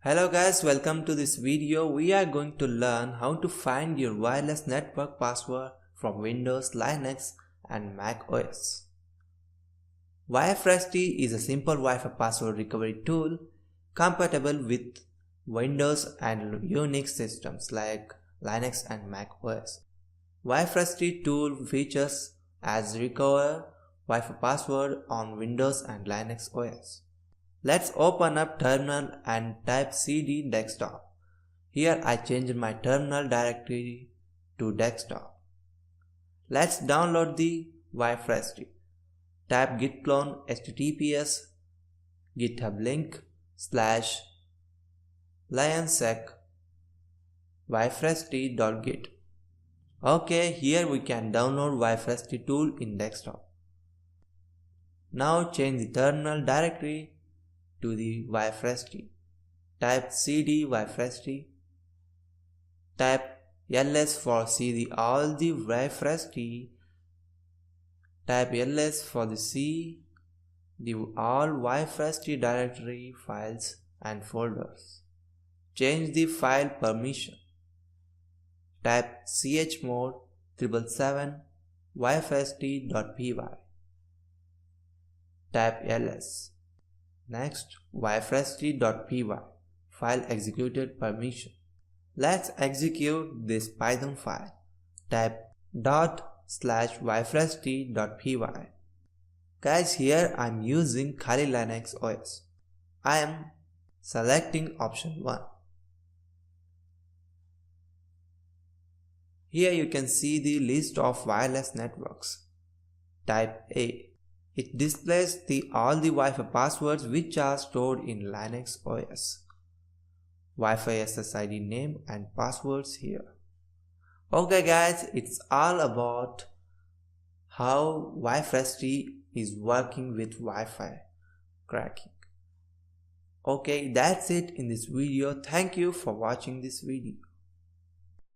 Hello guys, welcome to this video. We are going to learn how to find your wireless network password from Windows, Linux and Mac OS. Wifresti is a simple Wi-Fi password recovery tool compatible with Windows and Unix systems like Linux and Mac OS. Wifresti tool features as recover Wi-Fi password on Windows and Linux OS. Let's open up terminal and type cd desktop. Here I changed my terminal directory to desktop. Let's download the Wifresti. Type git clone https github link /lionsec wifresti.git. Okay, here we can download Wifresti tool in desktop. Now change the terminal directory to the Wifresti. Type cd Wifresti. Type ls for cd all the Wifresti. Type ls for the c the all Wifresti directory files and folders. Change the file permission. Type chmod 777 wifresti.py. Type ls. Next, wifresti.py file executed permission. Let's execute this Python file. Type ./wifresti.py. Guys, here I'm using Kali Linux OS. I am selecting option 1. Here you can see the list of wireless networks. Type A. It displays all the Wi-Fi passwords which are stored in Linux OS. Wi-Fi SSID name and passwords here. Okay guys, it's all about how Wifresti is working with Wi-Fi cracking. Okay, that's it in this video. Thank you for watching this video.